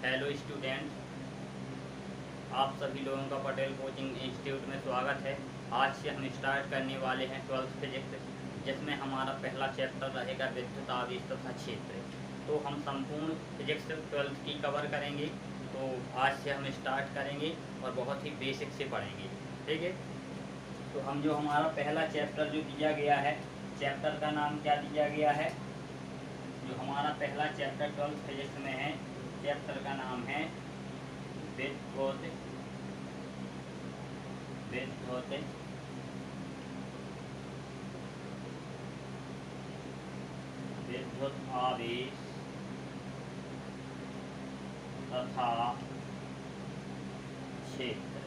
Hello student, आप सभी लोगों का पटेल कोचिंग इंस्टीट्यूट में स्वागत है। आज से हम स्टार्ट करने वाले हैं 12th फिजिक्स, जिसमें हमारा पहला चैप्टर रहेगा विद्युत आवेश तथा क्षेत्र। तो हम संपूर्ण फिजिक्स 12th की कवर करेंगे। तो आज से हम स्टार्ट करेंगे और बहुत ही बेसिक से पढ़ेंगे, ठीक है। तो हम जो हमारा पहला चैप्टर जो दिया गया है, चैप्टर का नाम क्या दिया गया है? जो हमारा पहला चैप्टर 12th फिजिक्स में है, चैप्टर का नाम है विद्युत आवेश तथा क्षेत्र।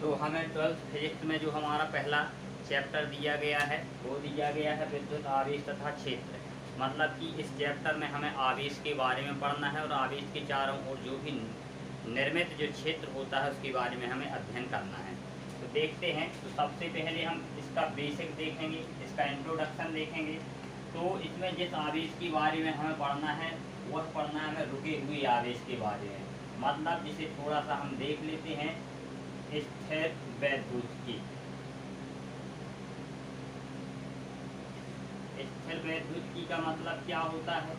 तो हमें 12th फिजिक्स में जो हमारा पहला चैप्टर दिया गया है वो दिया गया है विद्युत आवेश तथा क्षेत्र। मतलब कि इस चैप्टर में हमें आवेश के बारे में पढ़ना है और आवेश के चारों ओर जो भी निर्मित जो क्षेत्र होता है उसके बारे में हमें अध्ययन करना है। तो देखते हैं। तो सबसे पहले हम इसका बेसिक देखेंगे, इसका इंट्रोडक्शन देखेंगे। तो इसमें जिस आवेश के बारे में हमें पढ़ना है वह पढ़ना है हमें रुके हुए आवेश के बारे में। मतलब जिसे थोड़ा सा हम देख लेते हैं, स्थिर वैद्युतिकी। स्थिर वैद्युतिकी का मतलब क्या होता है?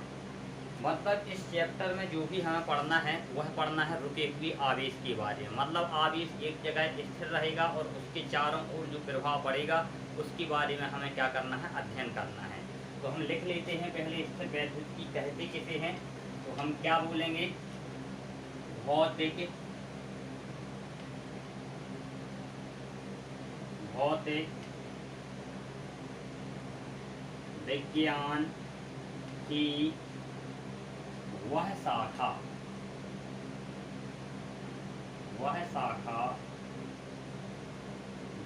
मतलब इस चैप्टर में जो भी हमें पढ़ना है वह पढ़ना है रुके हुए आवेश के बारे में। मतलब आवेश एक जगह स्थिर रहेगा और उसके चारों ओर जो प्रभाव पड़ेगा उसके बारे में हमें क्या करना है, अध्ययन करना है। तो हम लिख लेते हैं पहले स्थिर वैद्युतिकी कहते किसे हैं। तो हम क्या बोलेंगे? भौतिक विज्ञान की वह शाखा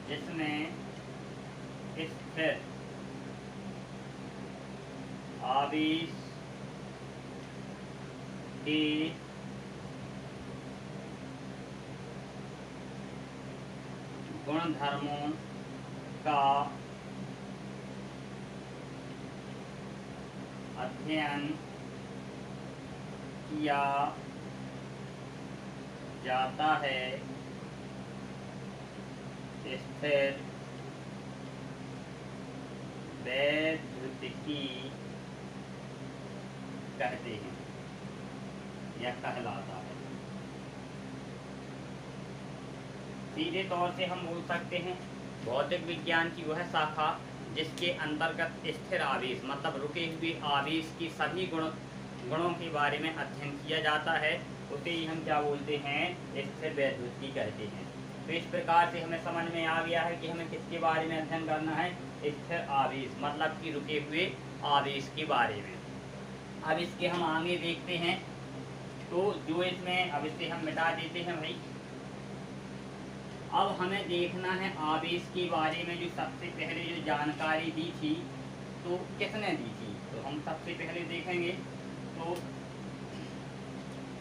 जिसमें स्थिर आवेश के गुणधर्मों का अध्ययन किया जाता है, स्थिर वैद्युतिकी कहते हैं या कहलाता है। सीधे तौर से हम बोल सकते हैं भौतिक विज्ञान की वह शाखा जिसके अंतर्गत स्थिर आवेश मतलब रुके हुए आवेश की सभी गुणों के बारे में अध्ययन किया जाता है, उसे ही हम क्या बोलते हैं, स्थिर वैद्युतिकी कहते हैं। तो इस प्रकार से हमें समझ में आ गया है कि हमें किसके बारे में अध्ययन करना है, स्थिर आवेश मतलब कि रुके हुए आवेश के बारे में। अब इसके हम आगे देखते हैं। तो जो इसमें अब इसे हम मिटा देते हैं भाई। अब हमें देखना है आवेश के बारे में जो सबसे पहले जो जानकारी दी थी तो किसने दी थी। तो हम सबसे पहले देखेंगे तो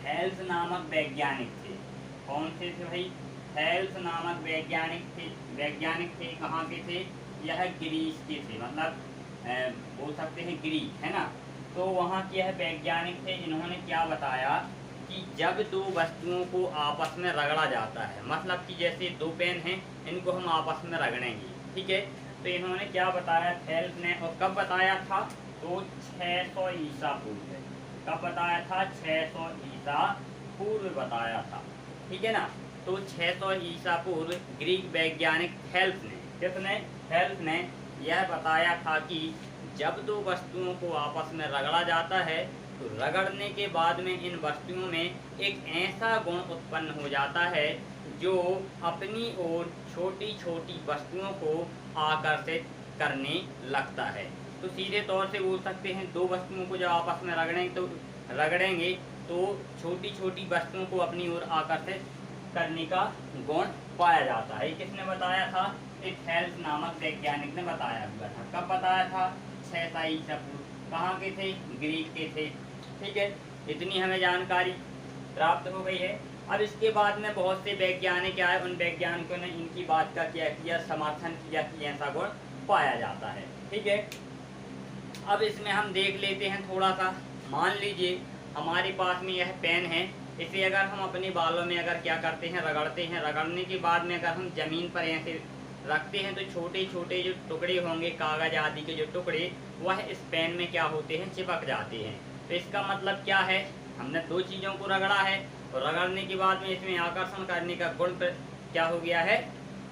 हेल्स नामक वैज्ञानिक थे। कौन से थे भाई? हेल्स नामक वैज्ञानिक थे। कहाँ के थे? यह ग्रीस के थे, मतलब बोल सकते हैं ग्रीक, है ना। तो वहाँ के यह वैज्ञानिक थे। इन्होंने क्या बताया कि जब दो वस्तुओं को आपस में रगड़ा जाता है, मतलब कि जैसे दो पेन हैं, इनको हम आपस में रगड़ेंगे, ठीक है। तो इन्होंने क्या बताया हेल्स ने, और कब बताया था? तो 600 ईसा पूर्व। कब बताया था? 600 ईसा पूर्व बताया था, ठीक है ना। तो 600 ईसा पूर्व ग्रीक वैज्ञानिक हेल्स ने, किसने? हेल्स ने यह बताया था कि जब दो वस्तुओं को आपस में रगड़ा जाता है तो रगड़ने के बाद में इन वस्तुओं में एक ऐसा गुण उत्पन्न हो जाता है जो अपनी ओर छोटी छोटी वस्तुओं को आकर्षित करने लगता है। तो सीधे तौर से बोल सकते हैं दो वस्तुओं को जब आपस में रगड़ेंगे तो छोटी छोटी वस्तुओं को अपनी ओर आकर्षित करने का गुण पाया जाता है। किसने बताया था? एक हेल्स नामक वैज्ञानिक ने बताया हुआ था। कब बताया था? 600 ईसा पूर्व। कहाँ के थे? ग्रीक के थे, ठीक है। इतनी हमें जानकारी प्राप्त हो गई है। अब इसके बाद में बहुत से वैज्ञानिक आए, उन वैज्ञानिकों ने इनकी बात का क्या किया, समर्थन किया कि ऐसा गुण पाया जाता है, ठीक है। अब इसमें हम देख लेते हैं थोड़ा सा। मान लीजिए हमारे पास में यह पेन है, इसे अगर हम अपने बालों में अगर क्या करते हैं, रगड़ते हैं, रगड़ने के बाद में अगर हम ज़मीन पर ऐसे रखते हैं तो छोटे छोटे जो टुकड़े होंगे कागज़ आदि के जो टुकड़े, वह इस पेन में क्या होते हैं, चिपक जाते हैं। तो इसका मतलब क्या है, हमने दो चीज़ों को रगड़ा है और रगड़ने के बाद में इसमें आकर्षण करने का गुण क्या हो गया है,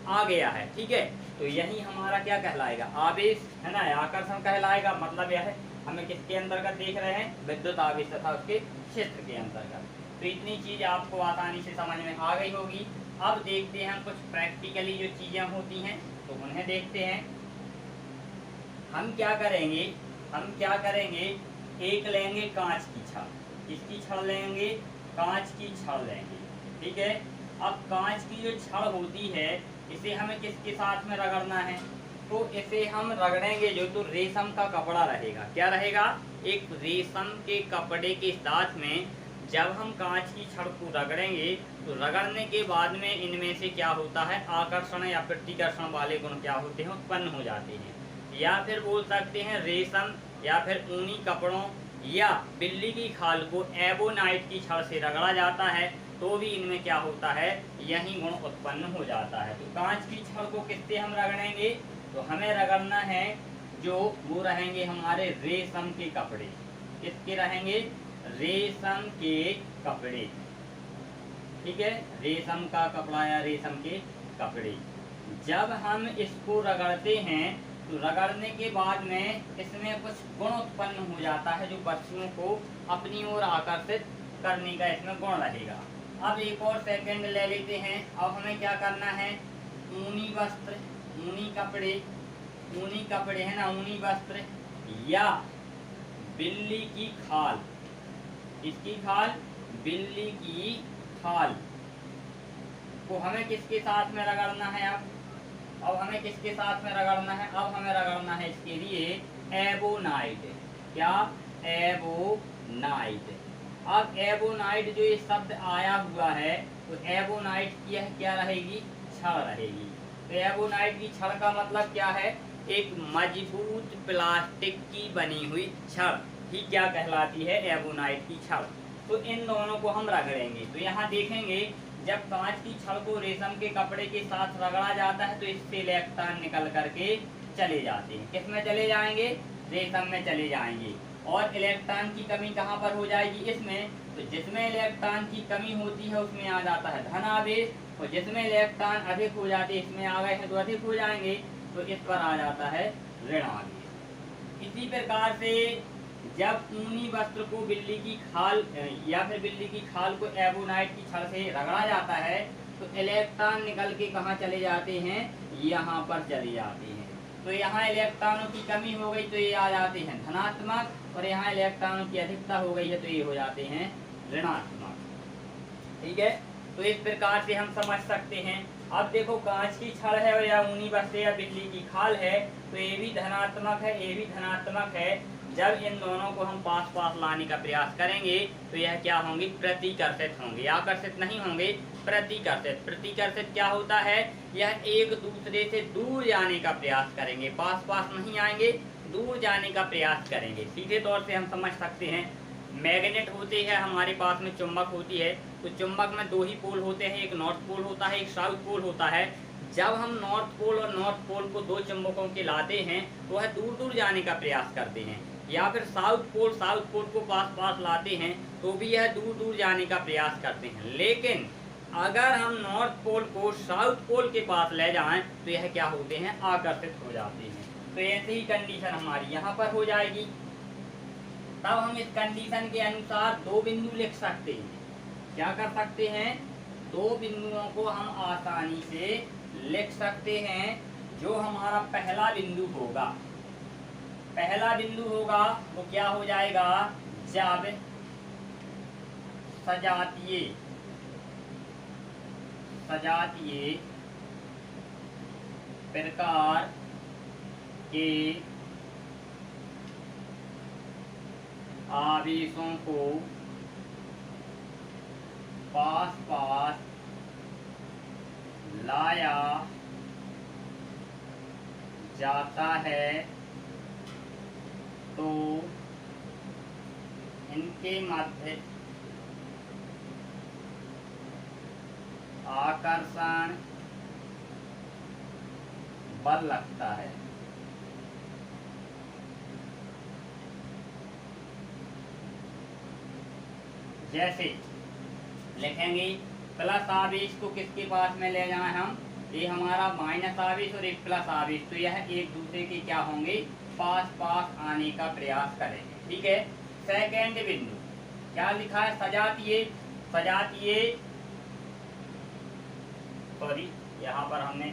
आ गया है। ठीक है, तो यही हमारा क्या कहलाएगा, आवेश है ना, आकर्षण कहलाएगा। मतलब यह है हमें किसके अंतर्गत देख रहे हैं, विद्युत आवेश तथा उसके क्षेत्र के अंतर्गत। तो इतनी चीज आपको आसानी से समझ में आ गई होगी। अब देखते हैं कुछ प्रैक्टिकली जो चीजें होती हैं तो उन्हें देखते हैं। हम क्या करेंगे, एक लेंगे कांच की छड़। किसकी छड़ लेंगे, कांच की छड़ लेंगे। ठीक है, अब कांच की जो छड़ होती है इसे हमें किसके साथ में रगड़ना है, तो इसे हम रगड़ेंगे जो तो रेशम का कपड़ा रहेगा। क्या रहेगा, एक रेशम के कपड़े के साथ में जब हम कांच की छड़ को रगड़ेंगे तो रगड़ने के बाद में इनमें से क्या होता है, आकर्षण या प्रतिकर्षण वाले गुण क्या होते हैं, उत्पन्न हो जाते हैं। या फिर बोल सकते हैं रेशम या फिर ऊनी कपड़ों या बिल्ली की खाल को एबोनाइट की छड़ से रगड़ा जाता है तो भी इनमें क्या होता है, यही गुण उत्पन्न हो जाता है। तो कांच की छड़ को किससे हम रगड़ेंगे, तो हमें रगड़ना है जो वो रहेंगे हमारे रेशम के कपड़े। किसके रहेंगे, रेशम के कपड़े। ठीक है, रेशम का कपड़ा या रेशम के कपड़े। जब हम इसको रगड़ते हैं तो रगड़ने के बाद में इसमें कुछ गुण उत्पन्न हो जाता है जो बच्चों को अपनी ओर आकर्षित करने का इसमें गुण रहेगा। अब एक और सेकंड ले लेते हैं। अब हमें क्या करना है, ऊनी वस्त्र, ऊनी कपड़े है ना, ऊनी वस्त्र या बिल्ली की खाल। इसकी खाल, बिल्ली की खाल को हमें किसके साथ में रगड़ना है। अब हमें किसके साथ में रगड़ना है, अब हमें रगड़ना है इसके लिए एबोनाइट। क्या, एबोनाइट। अब एबोनाइट जो ये शब्द आया हुआ है तो एबोनाइट की यह क्या रहेगी, छड़ रहेगी। तो एबोनाइट की छड़ का मतलब क्या है, एक मजबूत प्लास्टिक की बनी हुई छड़ ही क्या कहलाती है, एबोनाइट की छड़। तो इन दोनों को हम रगड़ेंगे। तो यहाँ देखेंगे जब कांच की छड़ को रेशम के कपड़े के साथ रगड़ा जाता है तो इससे इलेक्ट्रॉन निकल करके चले जाते हैं। किस में चले जाएंगे, रेशम में चले जाएंगे। और इलेक्ट्रॉन की कमी कहाँ पर हो जाएगी, इसमें। तो जिसमें इलेक्ट्रॉन की कमी होती है उसमें आ जाता है धन आवेश, और जिसमें इलेक्ट्रॉन अधिक हो जाते हैं, इसमें आ गए हैं तो अधिक हो जाएंगे, तो इस पर आ जाता है ऋण आवेश। इसी प्रकार से जब ऊनी वस्त्र को बिल्ली की खाल या फिर बिल्ली की खाल को एबोनाइट की छड़ से रगड़ा जाता है तो इलेक्ट्रॉन निकल के कहाँ चले जाते हैं, यहाँ पर चले जाते हैं। तो यहाँ इलेक्ट्रॉनों की कमी हो गई तो ये आ जाते हैं धनात्मक, और यहाँ इलेक्ट्रॉनों की अधिकता हो गई है तो ये हो जाते हैं ऋणात्मक। ठीक है, तो इस प्रकार से हम समझ सकते हैं। अब देखो कांच की छड़ है या ऊनी वस्त्र या बिजली की खाल है तो ये भी धनात्मक है, ये भी धनात्मक है। जब इन दोनों को हम पास पास लाने का प्रयास करेंगे तो यह क्या होंगे, प्रतिकर्षित होंगे। आकर्षित नहीं होंगे, प्रतिकर्षित। प्रतिकर्षित क्या होता है, यह एक दूसरे से दूर जाने का प्रयास करेंगे, पास पास नहीं आएंगे, दूर जाने का प्रयास करेंगे। सीधे तौर से हम समझ सकते हैं, मैग्नेट होते हैं हमारे पास में, चुंबक होती है, तो चुंबक में दो ही पोल होते हैं, एक नॉर्थ पोल होता है, एक साउथ पोल होता है। जब हम नॉर्थ पोल और नॉर्थ पोल को दो चुंबकों के लाते हैं तो वह दूर दूर जाने का प्रयास करते हैं, या फिर साउथ पोल को पास पास लाते हैं तो भी यह दूर दूर जाने का प्रयास करते हैं। लेकिन अगर हम नॉर्थ पोल को साउथ पोल के पास ले जाएं तो यह क्या होते हैं, आकर्षित हो जाते हैं। तो ऐसे ही कंडीशन हमारी यहाँ पर हो जाएगी। तब हम इस कंडीशन के अनुसार दो बिंदु लिख सकते हैं। क्या कर सकते हैं, दो बिंदुओं को हम आसानी से लिख सकते हैं। जो हमारा पहला बिंदु होगा वो क्या हो जाएगा, जब सजातीय प्रकार के आवेशों को पास पास लाया जाता है तो इनके मध्य आकर्षण बल लगता है। जैसे लिखेंगे प्लस आवेश को किसके पास में ले जाए हम, ये हमारा माइनस आवेश और एक प्लस आवेश, तो यह एक दूसरे के क्या होंगे, पास पास आने का प्रयास करेंगे। ठीक है। सेकेंड बिंदु क्या लिखा है, सजातीय, सजातीय, सॉरी यहाँ पर हमने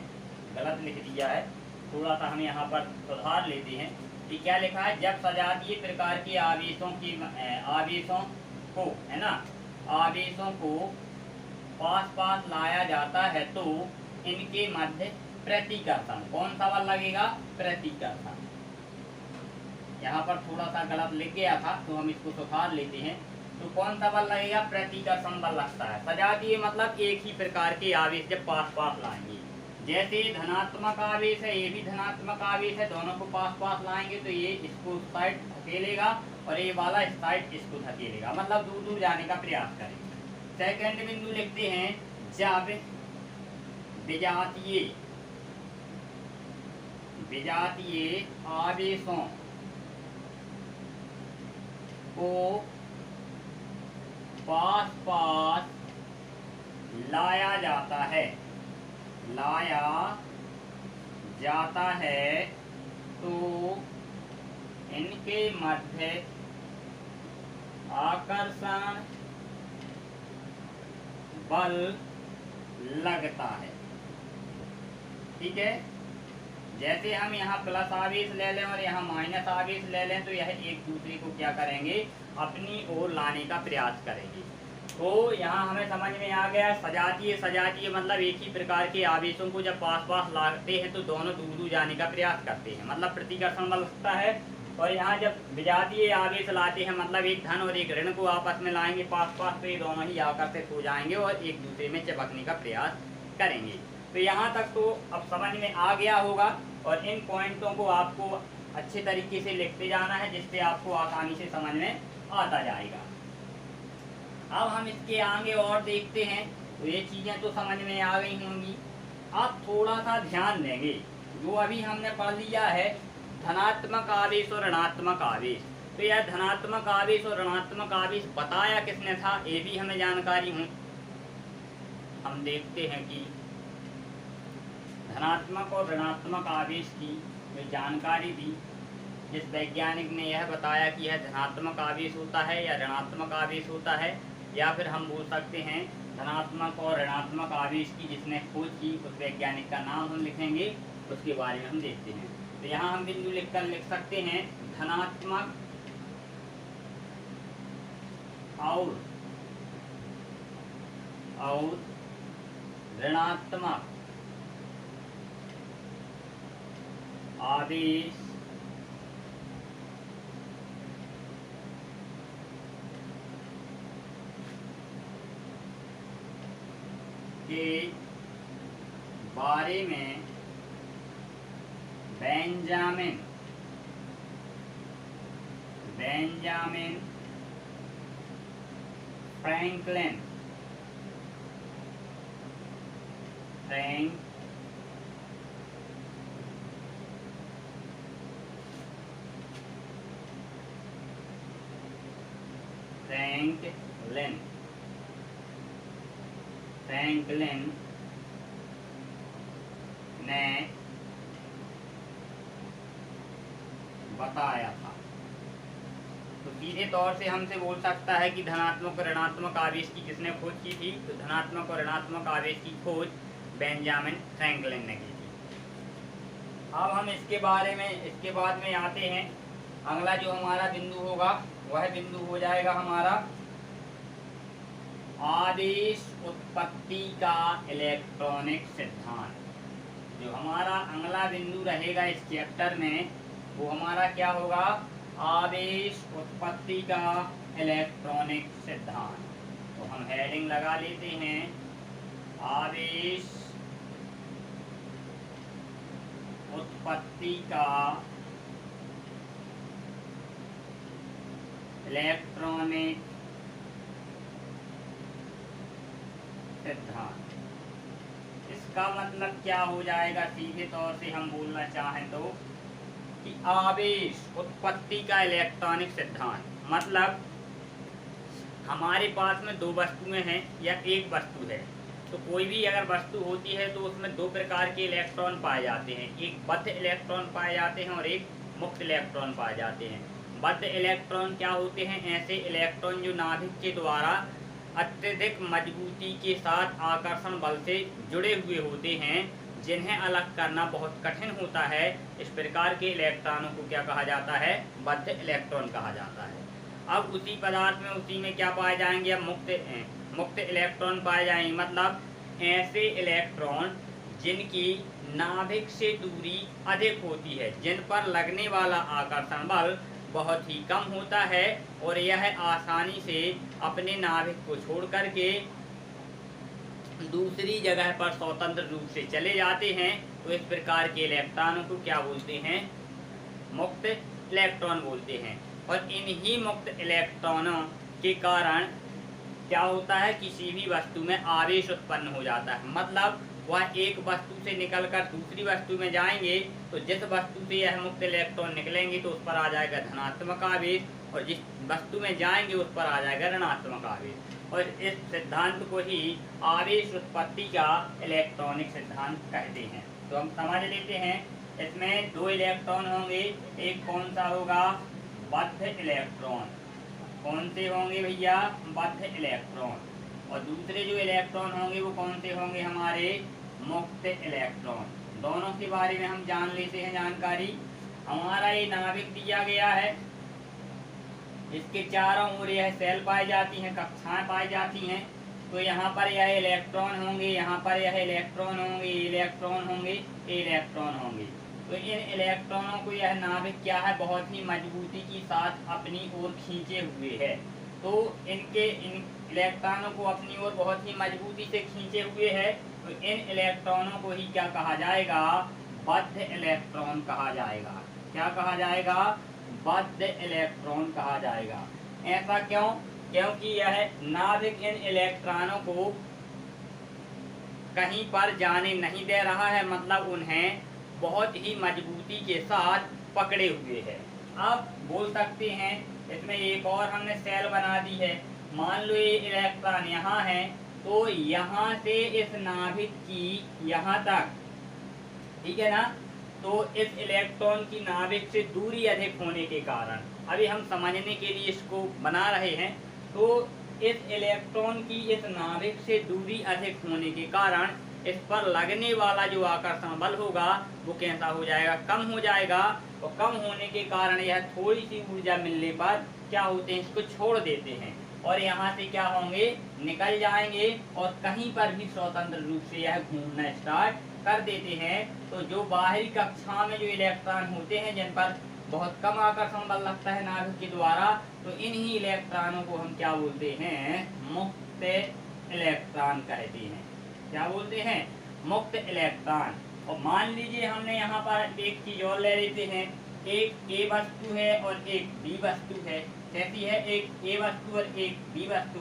गलत लिख दिया है, थोड़ा सा हम यहाँ पर सुधार लेते हैं कि क्या लिखा है, जब सजातीय प्रकार के आवेशों की आवेशों को, है ना, आवेशों को पास पास लाया जाता है तो इनके मध्य प्रतिकर्षण, कौन सा बल लगेगा, प्रतिकर्षण। यहाँ पर थोड़ा सा गलत लिख गया था तो हम इसको सुधार लेते हैं। तो कौन सा बल लगेगा, प्रतिकर्षण बल लगता है। सजातीय मतलब एक ही प्रकार के आवेश जब पास पास लाएंगे, जैसे धनात्मक आवेश है, ये भी धनात्मक आवेश है, दोनों को पास पास लाएंगे तो ये इसको साइड धकेलेगा और ये वाला इस साइड इसको धकेलेगा, मतलब दूर दूर जाने का प्रयास करेंगे। सेकंड बिंदु लिखते हैं, जब विजातीय, विजातीय आवेशों को पास पास लाया जाता है, लाया जाता है तो इनके मध्य आकर्षण बल लगता है। ठीक है। जैसे हम यहाँ प्लस आवेश ले लें और यहाँ माइनस आवेश ले लें तो यह एक दूसरे को क्या करेंगे, अपनी ओर लाने का प्रयास करेंगे। तो यहाँ हमें समझ में आ गया, सजातीय, सजातीय मतलब एक ही प्रकार के आवेशों को जब पास पास लाते हैं तो दोनों दूर दूर जाने का प्रयास करते हैं, मतलब प्रतिकर्षण बल लगता है। और यहाँ जब विजातीय आवेश लाते हैं मतलब एक धन और एक ऋण को आपस में लाएंगे पास पास, तो ये दोनों ही आकर्षित हो जाएंगे और एक दूसरे में चिपकने का प्रयास करेंगे। तो यहाँ तक तो अब समझ में आ गया होगा और इन पॉइंटों को आपको अच्छे तरीके से लिखते जाना है जिससे आपको आसानी से समझ में आता जाएगा। अब हम इसके आगे और देखते हैं, तो ये चीज़ें तो समझ में आ गई होंगी। अब थोड़ा सा ध्यान देंगे, जो अभी हमने पढ़ लिया है धनात्मक आवेश और ऋणात्मक आवेश, तो यह धनात्मक आवेश और ऋणात्मक आवेश बताया किसने था, ये भी हमें जानकारी हो। हम देखते हैं कि धनात्मक और ऋणात्मक आवेश की जो जानकारी दी, जिस वैज्ञानिक ने यह बताया कि यह धनात्मक आवेश होता है या ऋणात्मक आवेश होता है, या फिर हम बोल सकते हैं धनात्मक और ऋणात्मक आवेश की जिसने खोज की उस वैज्ञानिक का नाम हम लिखेंगे, उसके बारे में हम देखते हैं। तो यहाँ हम बिंदु लिखकर लिख सकते हैं, धनात्मक और ऋणात्मक आवेश के बारे में बेंजामिन फ्रैंकलिन ने बताया था। तो सीधे तौर से हमसे बोल सकता है कि धनात्मक और ऋणात्मक आवेश की किसने खोज की थी, तो धनात्मक और ऋणात्मक आवेश की खोज बेंजामिन फ्रैंकलिन ने की थी। अब हम इसके बारे में इसके बाद में आते हैं, अगला जो हमारा बिंदु होगा वह बिंदु हो जाएगा हमारा आवेश उत्पत्ति का इलेक्ट्रॉनिक सिद्धांत। जो हमारा अगला बिंदु रहेगा इस चैप्टर में वो हमारा क्या होगा, आवेश उत्पत्ति का इलेक्ट्रॉनिक सिद्धांत। तो हम हेडिंग लगा लेते हैं, आवेश उत्पत्ति का इलेक्ट्रॉनिक सिद्धांत। इसका मतलब क्या हो जाएगा, सीधे तौर से हम बोलना चाहें तो कि आवेश उत्पत्ति का इलेक्ट्रॉनिक सिद्धांत। मतलब हमारे पास में दो वस्तुएं हैं या एक वस्तु है, तो कोई भी अगर वस्तु होती है तो उसमें दो प्रकार के इलेक्ट्रॉन पाए जाते हैं, एक बद्ध इलेक्ट्रॉन पाए जाते हैं और एक मुक्त इलेक्ट्रॉन पाए जाते हैं। बद्ध इलेक्ट्रॉन क्या होते हैं, ऐसे इलेक्ट्रॉन जो नाभिक के द्वारा अत्यधिक मजबूती के साथ आकर्षण बल से जुड़े हुए होते हैं, जिन्हें अलग करना बहुत कठिन होता है। इस प्रकार के इलेक्ट्रॉनों को क्या कहा जाता है, बद्ध इलेक्ट्रॉन कहा जाता है। अब उसी पदार्थ में उसी में क्या पाए जाएंगे, अब मुक्त इलेक्ट्रॉन पाए जाएंगे। मतलब ऐसे इलेक्ट्रॉन जिनकी नाभिक से दूरी अधिक होती है, जिन पर लगने वाला आकर्षण बल बहुत ही कम होता है और यह आसानी से अपने नाभिक को छोड़ करके दूसरी जगह पर स्वतंत्र रूप से चले जाते हैं। तो इस प्रकार के इलेक्ट्रॉनों को क्या बोलते हैं, मुक्त इलेक्ट्रॉन बोलते हैं। और इन्हीं मुक्त इलेक्ट्रॉनों के कारण क्या होता है, किसी भी वस्तु में आवेश उत्पन्न हो जाता है। मतलब वह एक वस्तु से निकलकर दूसरी वस्तु में जाएंगे तो जिस वस्तु से यह मुक्त इलेक्ट्रॉन निकलेंगे तो उस पर आ जाएगा धनात्मक आवेश, और जिस वस्तु में जाएंगे उस पर आ जाएगा ऋणात्मक आवेश। और इस सिद्धांत को ही आवेश उत्पत्ति का इलेक्ट्रॉनिक सिद्धांत कहते हैं। तो हम समझ लेते हैं, इसमें दो इलेक्ट्रॉन होंगे, एक कौन सा होगा, बद्ध इलेक्ट्रॉन। कौन से होंगे भैया, बद्ध इलेक्ट्रॉन। और दूसरे जो इलेक्ट्रॉन होंगे वो कौन से होंगे, हमारे मुक्त इलेक्ट्रॉन। दोनों के बारे में हम जान लेते हैं जानकारी। हमारा ये नाभिक दिया गया है, इसके चारों ओर यह सेल पाई जाती हैं, कक्षाएं पाई जाती हैं। तो यहाँ पर यह इलेक्ट्रॉन होंगे, यहाँ पर यह इलेक्ट्रॉन होंगे, इलेक्ट्रॉन होंगे, इलेक्ट्रॉन होंगे। तो इन इलेक्ट्रॉनों को यह नाभिक क्या है, बहुत ही मजबूती के साथ अपनी ओर खींचे हुए है। तो इन इलेक्ट्रॉनों को अपनी ओर बहुत ही मजबूती से खींचे हुए है। तो इन इलेक्ट्रॉनों को ही क्या कहा जाएगा, बद्ध इलेक्ट्रॉन कहा जाएगा। क्या कहा जाएगा, बद्ध इलेक्ट्रॉन कहा जाएगा। ऐसा क्यों, क्योंकि यह नाभिक इन इलेक्ट्रॉनों को कहीं पर जाने नहीं दे रहा है, मतलब उन्हें बहुत ही मजबूती के साथ पकड़े हुए है। अब बोल सकते हैं इसमें एक और हमने सेल बना दी है। मान लो ये इलेक्ट्रॉन यहाँ है, तो यहाँ से इस नाभिक की यहाँ तक, ठीक है ना, तो इस इलेक्ट्रॉन की नाभिक से दूरी अधिक होने के कारण, अभी हम समझने के लिए इसको बना रहे हैं, तो इस इलेक्ट्रॉन की इस नाभिक से दूरी अधिक होने के कारण इस पर लगने वाला जो आकर्षण बल होगा वो कैसा हो जाएगा, कम हो जाएगा। और कम होने के कारण यह थोड़ी सी ऊर्जा मिलने पर क्या होते हैं, इसको छोड़ देते हैं और यहाँ से क्या होंगे, निकल जाएंगे और कहीं पर भी स्वतंत्र रूप से यह घूमना स्टार्ट कर देते हैं। तो जो बाहरी कक्षा में जो इलेक्ट्रॉन होते हैं, जिन पर बहुत कम आकर्षण बल लगता है नाभिक के द्वारा, तो इन्हीं इलेक्ट्रॉनों को हम क्या बोलते हैं, मुक्त इलेक्ट्रॉन कहते हैं। क्या बोलते हैं, मुक्त इलेक्ट्रॉन। और मान लीजिए हमने यहाँ पर एक चीज और ले लेते हैं, एक ए वस्तु है और एक बी वस्तु है। कैसी है, एक ए वस्तु और एक बी वस्तु।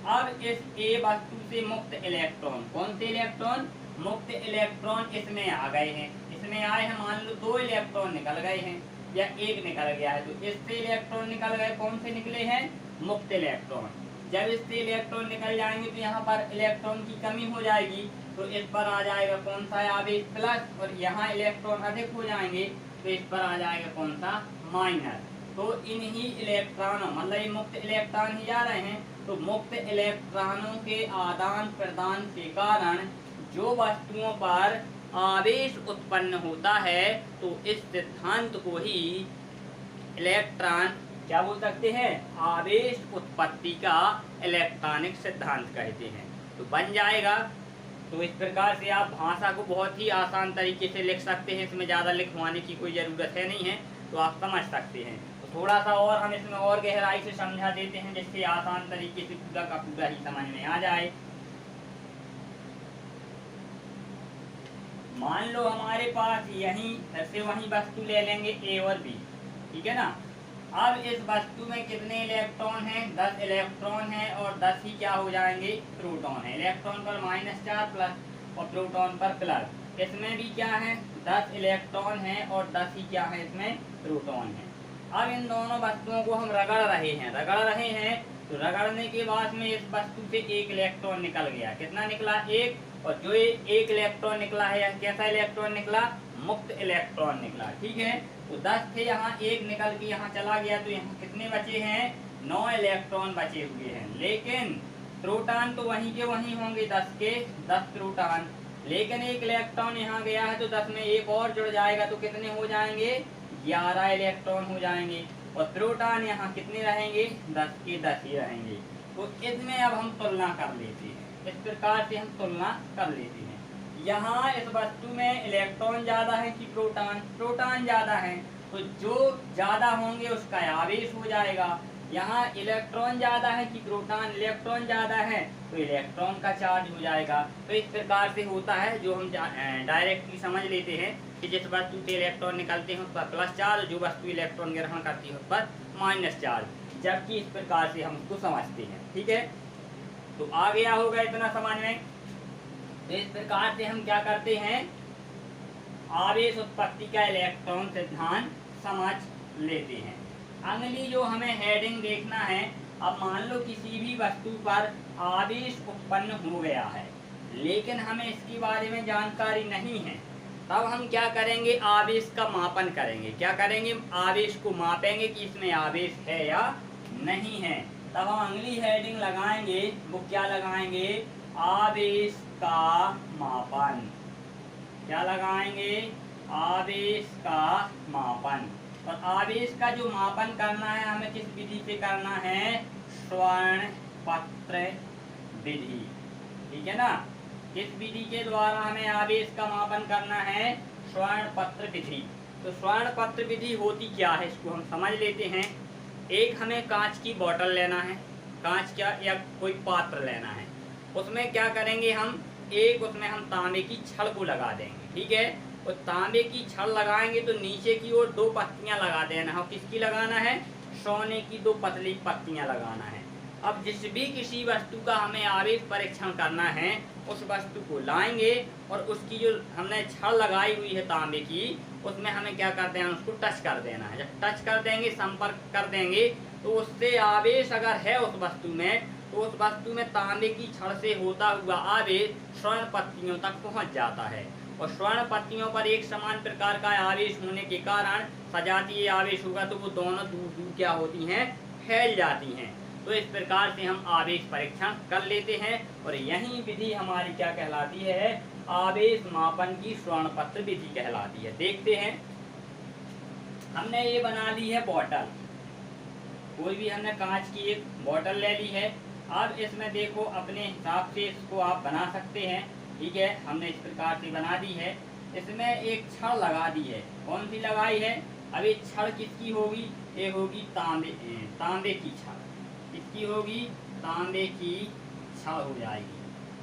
अब इस ए वस्तु से मुक्त इलेक्ट्रॉन, कौन से इलेक्ट्रॉन, मुक्त इलेक्ट्रॉन इसमें आ गए हैं। इसमें आए हैं, मान लो दो इलेक्ट्रॉन निकल गए हैं या एक निकल गया है, तो इससे इलेक्ट्रॉन निकल गए, कौन से निकले हैं, मुक्त इलेक्ट्रॉन। जब इससे इलेक्ट्रॉन निकल जाएंगे तो यहाँ पर इलेक्ट्रॉन की कमी हो जाएगी, तो इस पर आ जाएगा कौन सा आवेश, प्लस, और यहाँ इलेक्ट्रॉन अधिक हो जाएंगे तो इस पर आ जाएगा कौन सा, माइनस। तो इन्हीं इलेक्ट्रॉनों, मतलब ये मुक्त इलेक्ट्रॉन ही जा रहे हैं, तो मुक्त इलेक्ट्रॉनों के आदान प्रदान के कारण जो वस्तुओं पर आवेश उत्पन्न होता है, तो इस सिद्धांत को ही इलेक्ट्रॉन क्या बोल सकते हैं, आवेश उत्पत्ति का इलेक्ट्रॉनिक सिद्धांत कहते हैं। तो बन जाएगा। तो इस प्रकार से आप भाषा को बहुत ही आसान तरीके से लिख सकते हैं, इसमें ज़्यादा लिखवाने की कोई ज़रूरत है नहीं है, तो आप समझ सकते हैं। तो थोड़ा सा और हम इसमें और गहराई से समझा देते हैं, जिससे आसान तरीके से पूरा का पूरा ही समझ में आ जाए। मान लो हमारे पास यहीं से वहीं वस्तु ले लेंगे ए और बी, ठीक है ना। अब इस वस्तु में कितने इलेक्ट्रॉन हैं? 10 इलेक्ट्रॉन हैं और 10 ही क्या हो जाएंगे? प्रोटॉन है। इलेक्ट्रॉन पर -4 प्लस और प्रोटॉन पर प्लस। इसमें भी क्या है? 10 इलेक्ट्रॉन हैं और 10 ही क्या है? इसमें प्रोटॉन है। अब इन दोनों वस्तुओं को हम रगड़ रहे हैं तो रगड़ने के बाद में इस वस्तु से एक इलेक्ट्रॉन निकल गया। कितना निकला? एक। और जो एक इलेक्ट्रॉन निकला है, कैसा इलेक्ट्रॉन निकला? मुक्त इलेक्ट्रॉन निकला। ठीक है, तो 10 थे, यहाँ एक निकल के यहाँ चला गया, तो यहाँ कितने बचे हैं? 9 इलेक्ट्रॉन बचे हुए हैं। लेकिन प्रोटॉन तो वहीं के वहीं होंगे, 10 के 10 प्रोटॉन। लेकिन एक इलेक्ट्रॉन यहाँ गया है तो 10 में एक और जुड़ जाएगा, तो कितने हो जाएंगे? 11 इलेक्ट्रॉन हो जाएंगे। और प्रोटॉन यहाँ कितने रहेंगे? 10 के 10 ही रहेंगे। तो इसमें अब हम तुलना कर लेते हैं। इस प्रकार से हम तुलना कर लेते हैं। यहाँ इस वस्तु में इलेक्ट्रॉन ज्यादा है कि प्रोटॉन? प्रोटॉन ज्यादा है, तो जो ज्यादा होंगे उसका आवेश हो जाएगा। यहाँ इलेक्ट्रॉन ज्यादा है कि प्रोटॉन? इलेक्ट्रॉन ज्यादा है, तो इलेक्ट्रॉन का चार्ज हो जाएगा। तो इस प्रकार से होता है, जो हम डायरेक्टली समझ लेते हैं कि जिस वस्तु से इलेक्ट्रॉन निकलते हैं उस पर प्लस चार्ज, जो वस्तु इलेक्ट्रॉन ग्रहण करती है उस पर माइनस चार्ज। जबकि इस प्रकार से हम उसको समझते हैं। ठीक है, तो आ गया होगा इतना समझ में। तो इस प्रकार से हम क्या करते हैं? आवेश उत्पत्ति का इलेक्ट्रॉन सिद्धांत समझ लेते हैं। अगली जो हमें हेडिंग देखना है, अब मान लो किसी भी वस्तु पर आवेश उत्पन्न हो गया है, लेकिन हमें इसके बारे में जानकारी नहीं है, तब हम क्या करेंगे? आवेश का मापन करेंगे। क्या करेंगे? आवेश को मापेंगे कि इसमें आवेश है या नहीं है। तब हम अगली हेडिंग लगाएंगे, वो क्या लगाएंगे? आवेश का मापन। क्या लगाएंगे? आवेश का मापन। और आवेश का जो मापन करना है, हमें किस विधि से करना है? स्वर्ण पत्र विधि। ठीक है ना? किस विधि के द्वारा हमें आवेश का मापन करना है? स्वर्ण पत्र विधि। तो स्वर्ण पत्र विधि होती क्या है, इसको हम समझ लेते हैं। एक हमें कांच की बोतल लेना है, कांच का या कोई पात्र लेना है। उसमें क्या करेंगे हम? एक उसमें हम तांबे की छड़ को लगा देंगे। ठीक है, और तांबे की छड़ लगाएंगे तो नीचे की ओर 2 पत्तियां लगा देना है। किसकी लगाना है? सोने की 2 पतली पत्तियां लगाना है। अब जिस भी किसी वस्तु का हमें आवेश परीक्षण करना है, उस वस्तु को लाएंगे और उसकी जो हमने छड़ लगाई हुई है तांबे की, उसमें हमें क्या कर देना? उसको टच कर देना है। जब टच कर देंगे, संपर्क कर देंगे, तो उससे आवेश अगर है उस वस्तु में, तो उस वस्तु में तांबे की छड़ से होता हुआ आवेश स्वर्ण पत्तियों तक पहुंच जाता है। और स्वर्ण पत्तियों पर एक समान प्रकार का आवेश होने के कारण सजातीय आवेश होगा, तो वो दोनों दूर दूर क्या होती हैं? फैल जाती हैं। तो इस प्रकार से हम आवेश परीक्षण कर लेते हैं। और यही विधि हमारी क्या कहलाती है? आवेश मापन की स्वर्ण पत्र विधि कहलाती है। देखते हैं, हमने ये बना ली है बोतल। कोई भी हमने कांच की एक बोतल ले ली है। अब इसमें देखो, अपने हिसाब से इसको आप बना सकते हैं। ठीक है, हमने इस प्रकार से बना दी है। इसमें एक छड़ लगा दी है। कौन सी लगाई है? अब ये छड़ किसकी होगी? ये होगी तांबे की छड़। किसकी होगी? तांबे की छड़ हो जाएगी।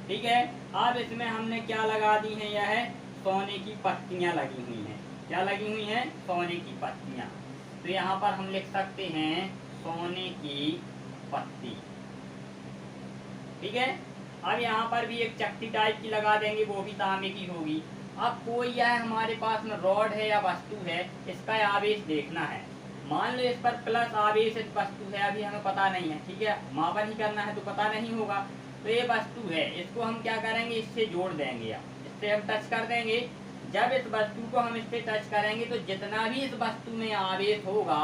ठीक है, अब इसमें हमने क्या लगा दी है? यह सोने की पत्तियां लगी हुई हैं। क्या लगी हुई हैं? सोने की पत्तियां। तो यहाँ पर हम लिख सकते हैं सोने की पत्ती। ठीक है, अब यहाँ पर भी एक चक्की टाइप की लगा देंगे, वो भी तांबे की होगी। अब कोई यह हमारे पास में रॉड है या वस्तु है, इसका आवेश देखना है। मान लो इस पर प्लस आवेश इस वस्तु है, अभी हमें पता नहीं है। ठीक है, मापन ही करना है तो पता नहीं होगा। तो ये वस्तु है, इसको हम क्या करेंगे? इससे जोड़ देंगे, या इससे हम टच कर देंगे। जब इस वस्तु को हम इससे टच करेंगे तो जितना भी इस वस्तु में आवेश होगा,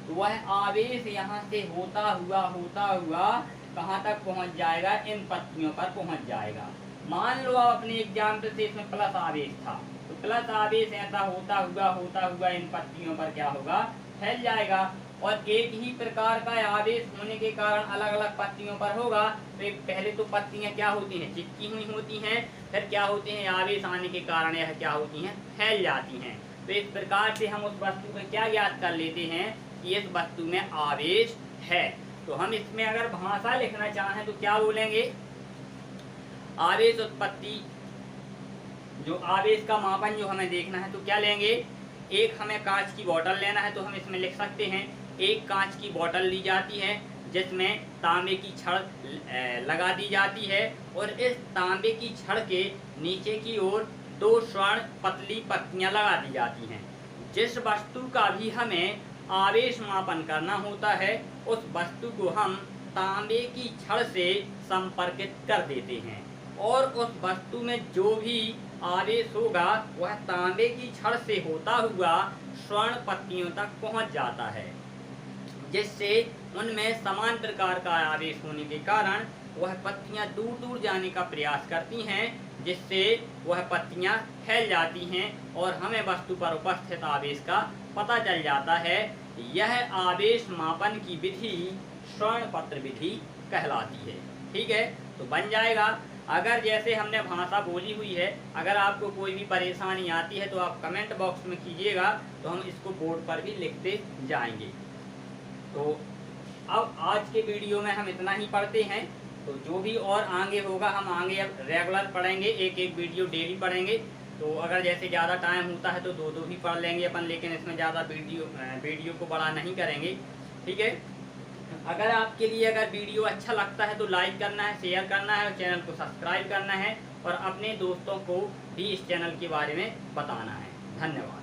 तो वह आवेश यहाँ से होता हुआ कहाँ तक पहुँच जाएगा? इन पत्तियों पर पहुँच जाएगा। मान लो आप अपने एग्जाम्पल से इसमें प्लस आवेश था, तो प्लस आवेश ऐसा होता हुआ इन पत्तियों पर क्या होगा? फैल जाएगा। और एक ही प्रकार का आवेश होने के कारण अलग अलग पत्तियों पर होगा। तो पहले तो पत्तियां क्या होती हैं? चिपकी हुई होती हैं। फिर क्या होती हैं? आवेश आने के कारण यह क्या होती हैं? फैल जाती हैं। तो इस प्रकार से हम उस वस्तु को क्या ज्ञात कर लेते हैं कि इस वस्तु में आवेश है। तो हम इसमें अगर भाषा लिखना चाहें तो क्या बोलेंगे? आवेश उत्पत्ति, जो आवेश का मापन जो हमें देखना है, तो क्या लेंगे? एक हमें कांच की बोतल लेना है तो हम इसमें लिख सकते हैं एक कांच की बोतल ली जाती है जिसमें तांबे की छड़ लगा दी जाती है और इस तांबे की छड़ के नीचे की ओर 2 स्वर्ण पतली पत्तियां लगा दी जाती हैं। जिस वस्तु का भी हमें आवेश मापन करना होता है उस वस्तु को हम तांबे की छड़ से संपर्कित कर देते हैं और उस वस्तु में जो भी आवेश होगा वह तांबे की छड़ से होता हुआ स्वर्ण पत्तियों तक पहुंच जाता है, जिससे उनमें समान प्रकार का आवेश होने के कारण वह पत्तियां दूर दूर जाने का प्रयास करती हैं, जिससे वह पत्तियां फैल जाती हैं और हमें वस्तु पर उपस्थित आवेश का पता चल जाता है। यह आवेश मापन की विधि स्वर्ण पत्र विधि कहलाती है। ठीक है, तो बन जाएगा। अगर जैसे हमने भाषा बोली हुई है, अगर आपको कोई भी परेशानी आती है तो आप कमेंट बॉक्स में कीजिएगा, तो हम इसको बोर्ड पर भी लिखते जाएंगे। तो अब आज के वीडियो में हम इतना ही पढ़ते हैं, तो जो भी और आगे होगा हम आगे अब रेगुलर पढ़ेंगे, एक एक वीडियो डेली पढ़ेंगे। तो अगर जैसे ज़्यादा टाइम होता है तो दो भी पढ़ लेंगे अपन, लेकिन इसमें ज़्यादा वीडियो को बड़ा नहीं करेंगे। ठीक है, अगर आपके लिए अगर वीडियो अच्छा लगता है तो लाइक करना है, शेयर करना है और चैनल को सब्सक्राइब करना है और अपने दोस्तों को भी इस चैनल के बारे में बताना है। धन्यवाद।